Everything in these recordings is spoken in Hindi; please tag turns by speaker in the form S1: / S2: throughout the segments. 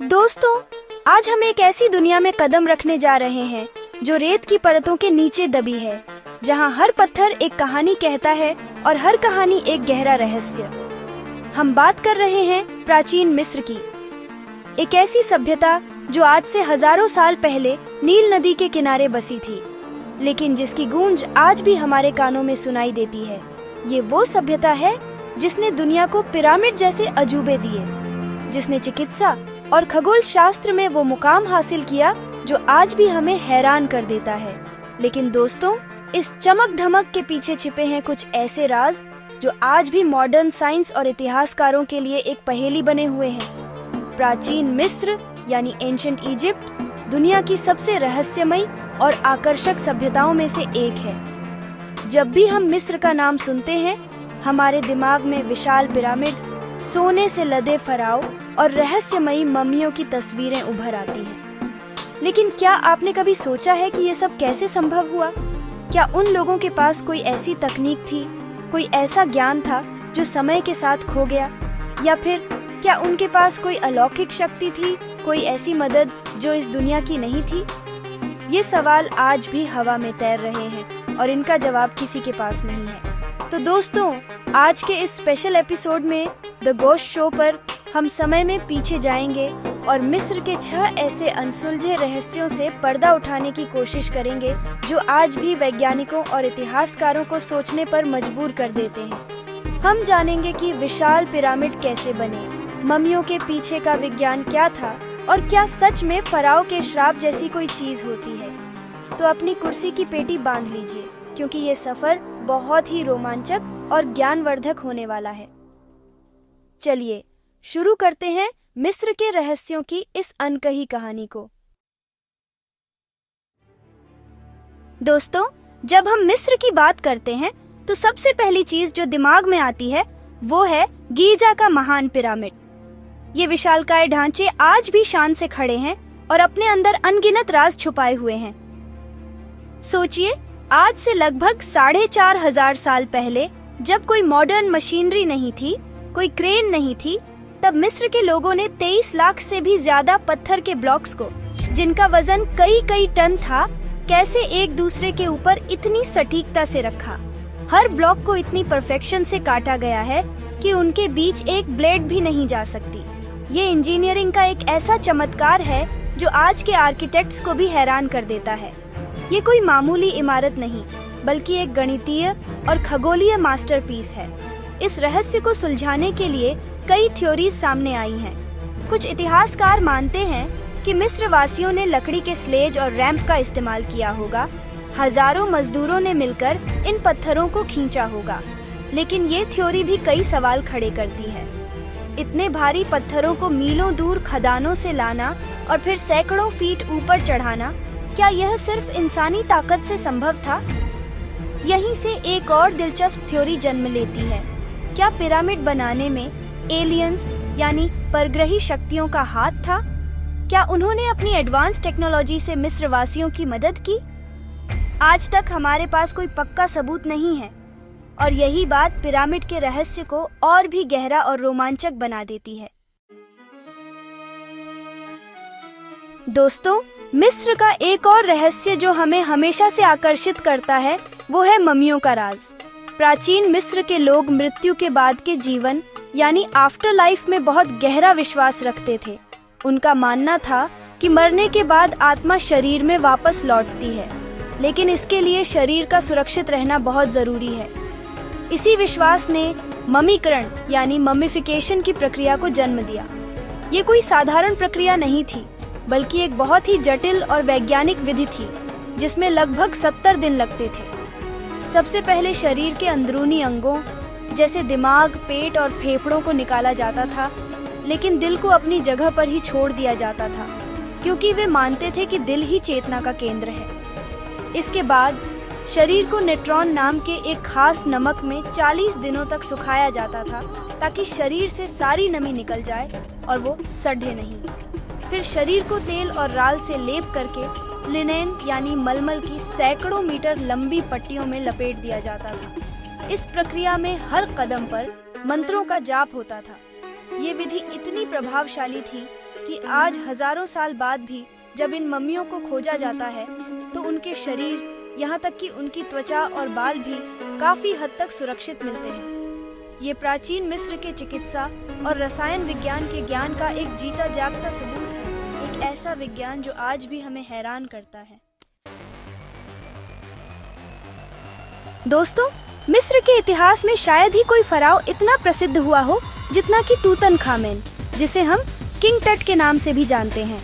S1: दोस्तों, आज हम एक ऐसी दुनिया में कदम रखने जा रहे हैं जो रेत की परतों के नीचे दबी है, जहां हर पत्थर एक कहानी कहता है और हर कहानी एक गहरा रहस्य। हम बात कर रहे हैं प्राचीन मिस्र की, एक ऐसी सभ्यता जो आज से हजारों साल पहले नील नदी के किनारे बसी थी, लेकिन जिसकी गूंज आज भी हमारे कानों में सुनाई देती है। ये वो सभ्यता है जिसने दुनिया को पिरामिड जैसे अजूबे दिए, जिसने चिकित्सा और खगोल शास्त्र में वो मुकाम हासिल किया जो आज भी हमें हैरान कर देता है। लेकिन दोस्तों, इस चमक धमक के पीछे छिपे हैं कुछ ऐसे राज जो आज भी मॉडर्न साइंस और इतिहासकारों के लिए एक पहेली बने हुए हैं। प्राचीन मिस्र यानी एंशिएंट इजिप्ट दुनिया की सबसे रहस्यमयी और आकर्षक सभ्यताओं में से एक है। जब भी हम मिस्र का नाम सुनते हैं, हमारे दिमाग में विशाल पिरामिड, सोने से लदे फराव और रहस्यमयी मम्मियों की तस्वीरें उभर आती हैं। लेकिन क्या आपने कभी सोचा है कि ये सब कैसे संभव हुआ? क्या उन लोगों के पास कोई ऐसी तकनीक थी, कोई ऐसा ज्ञान था जो समय के साथ खो गया? या फिर क्या उनके पास कोई अलौकिक शक्ति थी, कोई ऐसी मदद जो इस दुनिया की नहीं थी? ये सवाल आज भी हवा में तैर रहे हैं और इनका जवाब किसी के पास नहीं है। तो दोस्तों, आज के इस स्पेशल एपिसोड में द गोस्ट शो पर हम समय में पीछे जाएंगे और मिस्र के 6 ऐसे अनसुलझे रहस्यों से पर्दा उठाने की कोशिश करेंगे जो आज भी वैज्ञानिकों और इतिहासकारों को सोचने पर मजबूर कर देते हैं। हम जानेंगे कि विशाल पिरामिड कैसे बने, मम्मियों के पीछे का विज्ञान क्या था और क्या सच में फराओ के श्राप जैसी कोई चीज होती है। तो अपनी कुर्सी की पेटी बांध लीजिए, क्योंकि ये सफर बहुत ही रोमांचक और ज्ञानवर्धक होने वाला है। चलिए शुरू करते हैं मिस्र के रहस्यों की इस अनकही कहानी को। दोस्तों, जब हम मिस्र की बात करते हैं तो सबसे पहली चीज जो दिमाग में आती है वो है गीजा का महान पिरामिड। ये विशालकाय ढांचे आज भी शान से खड़े हैं और अपने अंदर अनगिनत राज छुपाए हुए हैं। सोचिए, आज से लगभग 4500 साल पहले, जब कोई मॉडर्न मशीनरी नहीं थी, कोई क्रेन नहीं थी, तब मिस्र के लोगों ने 23 लाख से भी ज्यादा पत्थर के ब्लॉक्स को, जिनका वजन कई टन था, कैसे एक दूसरे के ऊपर इतनी सटीकता से रखा। हर ब्लॉक को इतनी परफेक्शन से काटा गया है कि उनके बीच एक ब्लेड भी नहीं जा सकती। ये इंजीनियरिंग का एक ऐसा चमत्कार है जो आज के आर्किटेक्ट्स को भी हैरान कर देता है। ये कोई मामूली इमारत नहीं, बल्कि एक गणितीय और खगोलीय मास्टरपीस है। इस रहस्य को सुलझाने के लिए कई थ्योरीज सामने आई हैं। कुछ इतिहासकार मानते हैं कि मिस्र वासियों ने लकड़ी के स्लेज और रैंप का इस्तेमाल किया होगा। हजारों मजदूरों ने मिलकर इन पत्थरों को खींचा होगा। लेकिन ये थ्योरी भी कई सवाल खड़े करती है। इतने भारी पत्थरों को मीलों दूर खदानों से लाना और फिर सैकड़ों फीट ऊपर चढ़ाना, क्या यह सिर्फ इंसानी ताकत से संभव था? यहीं से एक और दिलचस्प थ्योरी जन्म लेती है। क्या पिरामिड बनाने में एलियंस यानी परग्रही शक्तियों का हाथ था? क्या उन्होंने अपनी एडवांस टेक्नोलॉजी से मिस्र वासियों की मदद की? आज तक हमारे पास कोई पक्का सबूत नहीं है, और यही बात पिरामिड के रहस्य को और भी गहरा और रोमांचक बना देती है। दोस्तों, मिस्र का एक और रहस्य जो हमें हमेशा से आकर्षित करता है वो है मम्मियों का राज। प्राचीन मिस्र के लोग मृत्यु के बाद के जीवन यानी आफ्टर लाइफ में बहुत गहरा विश्वास रखते थे। उनका मानना था कि मरने के बाद आत्मा शरीर में वापस लौटती है, लेकिन इसके लिए शरीर का सुरक्षित रहना बहुत जरूरी है। इसी विश्वास ने मम्मीकरण यानी मम्मिफिकेशन की प्रक्रिया को जन्म दिया। ये कोई साधारण प्रक्रिया नहीं थी, बल्कि एक बहुत ही जटिल और वैज्ञानिक विधि थी, जिसमें लगभग 70 दिन लगते थे। सबसे पहले शरीर के अंदरूनी अंगों जैसे दिमाग, पेट और फेफड़ों को निकाला जाता था, लेकिन दिल को अपनी जगह पर ही छोड़ दिया जाता था, क्योंकि वे मानते थे कि दिल ही चेतना का केंद्र है। इसके बाद शरीर को नेट्रॉन नाम के एक खास नमक में 40 दिनों तक सुखाया जाता था, ताकि शरीर से सारी नमी निकल जाए और वो सड़े नहीं। फिर शरीर को तेल और राल से लेप करके लिनेन यानी मलमल की सैकड़ों मीटर लंबी पट्टियों में लपेट दिया जाता था। इस प्रक्रिया में हर कदम पर मंत्रों का जाप होता था। ये विधि इतनी प्रभावशाली थी कि आज हजारों साल बाद भी जब इन मम्मियों को खोजा जाता है तो उनके शरीर, यहाँ तक कि उनकी त्वचा और बाल भी काफी हद तक सुरक्षित मिलते हैं। ये प्राचीन मिस्र के चिकित्सा और रसायन विज्ञान के ज्ञान का एक जीता जागता सबूत है, एक ऐसा विज्ञान जो आज भी हमें हैरान करता है। दोस्तों, मिस्र के इतिहास में शायद ही कोई फराओ इतना प्रसिद्ध हुआ हो जितना कि तूतनखामेन, जिसे हम किंग टट के नाम से भी जानते हैं।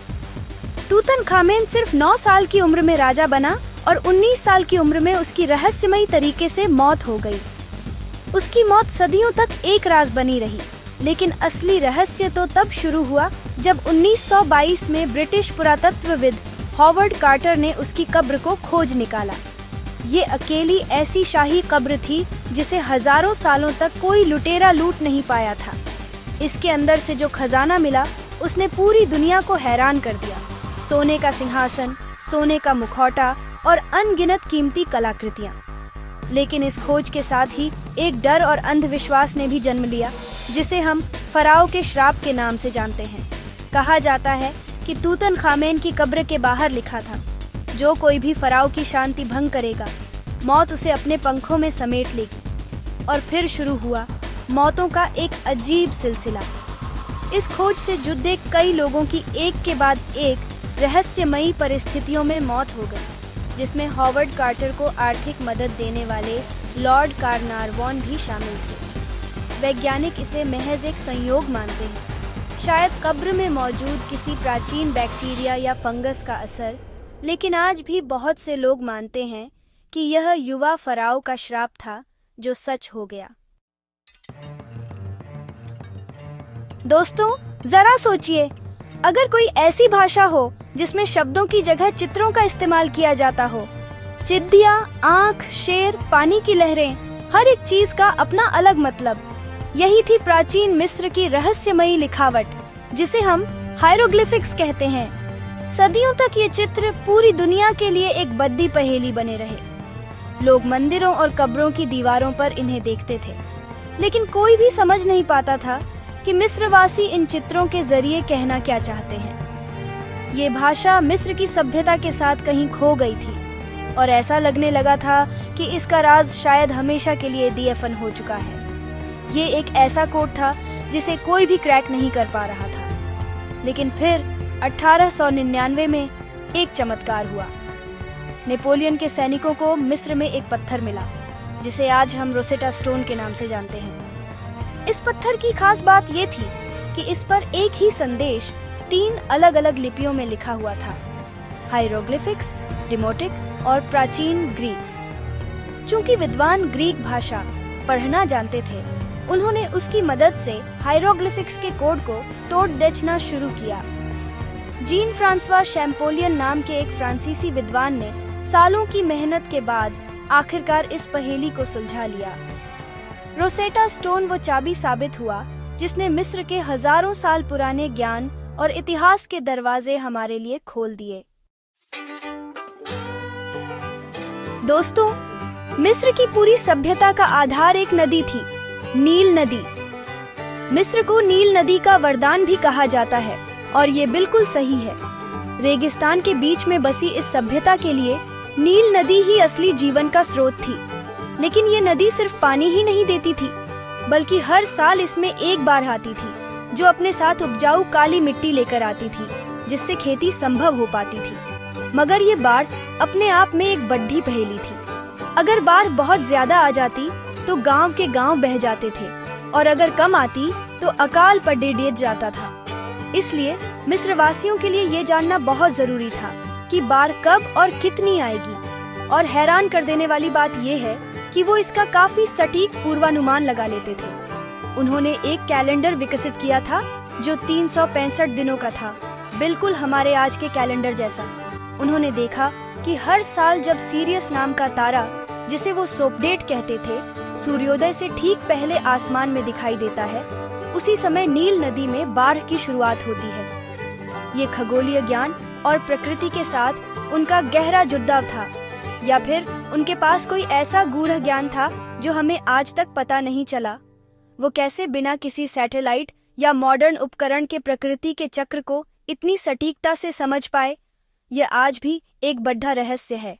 S1: तूतनखामेन सिर्फ 9 साल की उम्र में राजा बना और 19 साल की उम्र में उसकी रहस्यमयी तरीके से मौत हो गई। उसकी मौत सदियों तक एक राज बनी रही, लेकिन असली रहस्य तो तब शुरू हुआ जब 1922 में ब्रिटिश पुरातत्वविद हॉवर्ड कार्टर ने उसकी कब्र को खोज निकाला। ये अकेली ऐसी शाही कब्र थी जिसे हजारों सालों तक कोई लुटेरा लूट नहीं पाया था। इसके अंदर से जो खजाना मिला उसने पूरी दुनिया को हैरान कर दिया। सोने का सिंहासन, सोने का मुखौटा और अनगिनत कीमती कलाकृतियां। लेकिन इस खोज के साथ ही एक डर और अंधविश्वास ने भी जन्म लिया, जिसे हम फराओ के श्राप के नाम से जानते हैं। कहा जाता है कि तूतनखामेन की कब्र के बाहर लिखा था, जो कोई भी फराओ की शांति भंग करेगा, मौत उसे अपने पंखों में समेट लेगी। और फिर शुरू हुआ मौतों का एक अजीब सिलसिला। इस खोज से जुड़े कई लोगों की एक के बाद एक रहस्यमयी परिस्थितियों में मौत हो गई, जिसमें हॉवर्ड कार्टर को आर्थिक मदद देने वाले लॉर्ड कार्नारवॉन भी शामिल थे। वैज्ञानिक इसे महज एक संयोग मानते हैं, शायद कब्र में मौजूद किसी प्राचीन बैक्टीरिया या फंगस का असर, लेकिन आज भी बहुत से लोग मानते हैं कि यह युवा फराओ का श्राप था जो सच हो गया। दोस्तों, जरा सोचिए, अगर कोई ऐसी भाषा हो जिसमें शब्दों की जगह चित्रों का इस्तेमाल किया जाता हो। चिद्दियाँ, आँख, शेर, पानी की लहरें, हर एक चीज का अपना अलग मतलब। यही थी प्राचीन मिस्र की रहस्यमयी लिखावट, जिसे हम हायरोग्लिफिक्स कहते हैं। सदियों तक ये चित्र पूरी दुनिया के लिए एक बद्दी पहेली बने रहे। लोग मंदिरों और कब्रों की दीवारों पर इन्हें देखते थे, लेकिन कोई भी समझ नहीं पाता था कि मिस्रवासी इन चित्रों के जरिए कहना क्या चाहते हैं। ये भाषा मिस्र की सभ्यता के साथ कहीं खो गई थी और ऐसा लगने लगा था कि इसका राज शायद हमेशा के लिए दफन हो चुका है। ये एक ऐसा कोड था जिसे कोई भी क्रैक नहीं कर पा रहा था। लेकिन फिर 1899 में एक चमत्कार हुआ। नेपोलियन के सैनिकों को मिस्र में एक पत्थर मिला, जिसे आज हम रोसेटा स्टोन के नाम से जानते हैं। इस पत्थर की खास बात ये थी कि इस पर एक ही संदेश 3 अलग अलग लिपियों में लिखा हुआ था, हायरोग्लिफिक्स, डिमोटिक और प्राचीन ग्रीक। चूंकि विद्वान ग्रीक भाषा पढ़ना जानते थे, उन्होंने उसकी मदद से हायरोग्लिफिक्स के कोड को तोड़ देना शुरू किया। जीन फ्रांसवा शैम्पोलियन नाम के एक फ्रांसीसी विद्वान ने सालों की मेहनत के बाद आखिरकार इस पहेली को सुलझा लिया। रोसेटा स्टोन वो चाबी साबित हुआ जिसने मिस्र के हजारों साल पुराने ज्ञान और इतिहास के दरवाजे हमारे लिए खोल दिए। दोस्तों, मिस्र की पूरी सभ्यता का आधार एक नदी थी, नील नदी। मिस्र को नील नदी का वरदान भी कहा जाता है और ये बिल्कुल सही है। रेगिस्तान के बीच में बसी इस सभ्यता के लिए नील नदी ही असली जीवन का स्रोत थी। लेकिन ये नदी सिर्फ पानी ही नहीं देती थी, बल्कि हर साल इसमें एक बार आती थी, जो अपने साथ उपजाऊ काली मिट्टी लेकर आती थी, जिससे खेती संभव हो पाती थी। मगर ये बाढ़ अपने आप में एक बड़ी पहेली थी। अगर बाढ़ बहुत ज्यादा आ जाती तो गांव के गांव बह जाते थे, और अगर कम आती तो अकाल पर डिग जाता था। इसलिए मिस्र वासियों के लिए ये जानना बहुत जरूरी था कि बाढ़ कब और कितनी आएगी। और हैरान कर देने वाली बात यह है कि वो इसका काफी सटीक पूर्वानुमान लगा लेते थे। उन्होंने एक कैलेंडर विकसित किया था जो 365 दिनों का था, बिल्कुल हमारे आज के कैलेंडर जैसा। उन्होंने देखा कि हर साल जब सीरियस नाम का तारा, जिसे वो सोपडेट कहते थे, सूर्योदय से ठीक पहले आसमान में दिखाई देता है, उसी समय नील नदी में बाढ़ की शुरुआत होती है। ये खगोलीय ज्ञान और प्रकृति के साथ उनका गहरा जुड़ाव था, या फिर उनके पास कोई ऐसा गूढ़ ज्ञान था जो हमें आज तक पता नहीं चला। वो कैसे बिना किसी सैटेलाइट या मॉडर्न उपकरण के प्रकृति के चक्र को इतनी सटीकता से समझ पाए, यह आज भी एक बड़ा रहस्य है।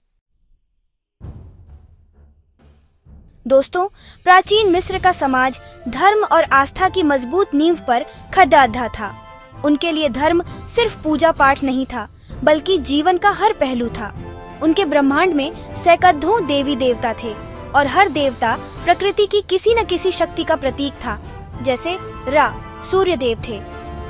S1: दोस्तों, प्राचीन मिस्र का समाज धर्म और आस्था की मजबूत नींव पर खड़ा था। उनके लिए धर्म सिर्फ पूजा पाठ नहीं था, बल्कि जीवन का हर पहलू था। उनके ब्रह्मांड में सैकड़ों देवी देवता थे और हर देवता प्रकृति की किसी न किसी शक्ति का प्रतीक था। जैसे रा सूर्य देव थे,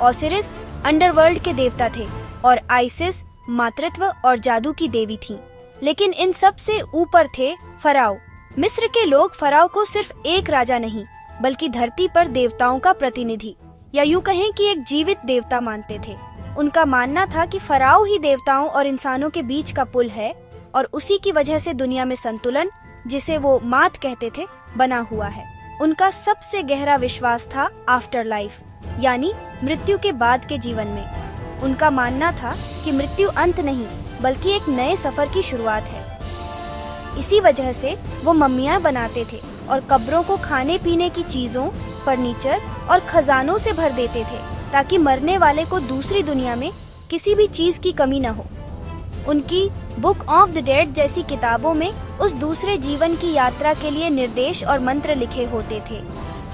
S1: ओसिरिस अंडरवर्ल्ड के देवता थे और आइसिस मातृत्व और जादू की देवी थी। लेकिन इन सब से ऊपर थे फराओ। मिस्र के लोग फराओ को सिर्फ एक राजा नहीं, बल्कि धरती पर देवताओं का प्रतिनिधि, या यूं कहें कि एक जीवित देवता मानते थे। उनका मानना था कि फराओ ही देवताओं और इंसानों के बीच का पुल है और उसी की वजह से दुनिया में संतुलन, जिसे वो मात कहते थे, बना हुआ है। उनका सबसे गहरा विश्वास था आफ्टर लाइफ, यानी मृत्यु के बाद के जीवन में। उनका मानना था कि मृत्यु अंत नहीं, बल्कि एक नए सफर की शुरुआत है। इसी वजह से वो मम्मियां बनाते थे और कब्रों को खाने पीने की चीजों, फर्नीचर और खजानों से भर देते थे, ताकि मरने वाले को दूसरी दुनिया में किसी भी चीज की कमी न हो। उनकी बुक ऑफ द डेड जैसी किताबों में उस दूसरे जीवन की यात्रा के लिए निर्देश और मंत्र लिखे होते थे।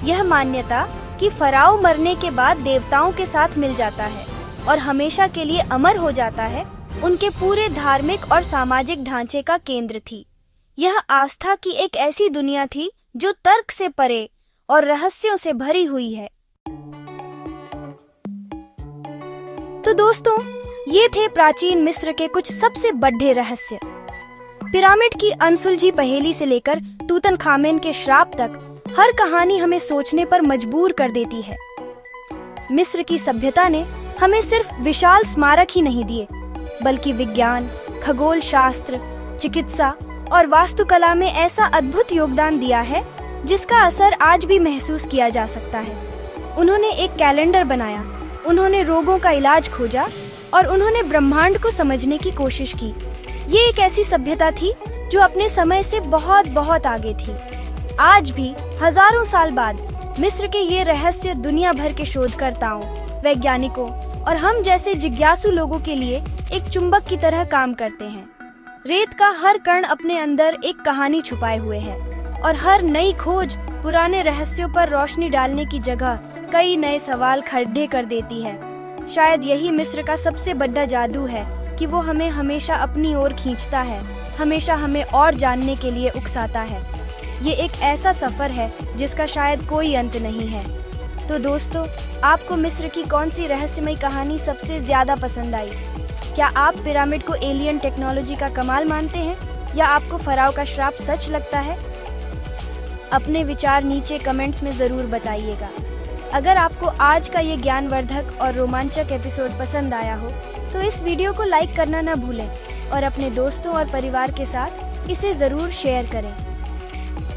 S1: यह मान्यता कि फराओ मरने के बाद देवताओं के साथ मिल जाता है और हमेशा के लिए अमर हो जाता है, उनके पूरे धार्मिक और सामाजिक ढांचे का केंद्र थी। यह आस्था की एक ऐसी दुनिया थी जो तर्क से परे और रहस्यों से भरी हुई है। तो दोस्तों, ये थे प्राचीन मिस्र के कुछ सबसे बड़े रहस्य। पिरामिड की अनसुलझी पहेली से लेकर तूतनखामेन के श्राप तक, हर कहानी हमें सोचने पर मजबूर कर देती है। मिस्र की सभ्यता ने हमें सिर्फ विशाल स्मारक ही नहीं दिए, बल्कि विज्ञान, खगोल शास्त्र, चिकित्सा और वास्तुकला में ऐसा अद्भुत योगदान दिया है जिसका असर आज भी महसूस किया जा सकता है। उन्होंने एक कैलेंडर बनाया, उन्होंने रोगों का इलाज खोजा और उन्होंने ब्रह्मांड को समझने की कोशिश की। ये एक ऐसी सभ्यता थी जो अपने समय से बहुत बहुत आगे थी। आज भी हजारों साल बाद मिस्र के ये रहस्य दुनिया भर के शोधकर्ताओं, वैज्ञानिकों और हम जैसे जिज्ञासु लोगों के लिए एक चुंबक की तरह काम करते हैं। रेत का हर कण अपने अंदर एक कहानी छुपाए हुए है और हर नई खोज पुराने रहस्यों पर रोशनी डालने की जगह कई नए सवाल खड़े कर देती है। शायद यही मिस्र का सबसे बड़ा जादू है कि वो हमें हमेशा अपनी ओर खींचता है, हमेशा हमें और जानने के लिए उकसाता है। ये एक ऐसा सफर है जिसका शायद कोई अंत नहीं है। तो दोस्तों, आपको मिस्र की कौन सी रहस्यमयी कहानी सबसे ज्यादा पसंद आई? क्या आप पिरामिड को एलियन टेक्नोलॉजी का कमाल मानते हैं या आपको फराओ का श्राप सच लगता है? अपने विचार नीचे कमेंट्स में जरूर बताइएगा। अगर आपको आज का ये ज्ञानवर्धक और रोमांचक एपिसोड पसंद आया हो तो इस वीडियो को लाइक करना न भूलें और अपने दोस्तों और परिवार के साथ इसे जरूर शेयर करें।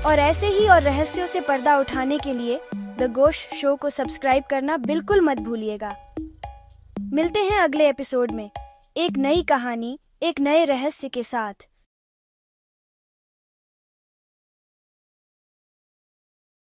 S1: और ऐसे ही और रहस्यों से पर्दा उठाने के लिए द गोश्त शो को सब्सक्राइब करना बिल्कुल मत भूलिएगा। मिलते हैं अगले एपिसोड में एक नई कहानी, एक नए रहस्य के साथ।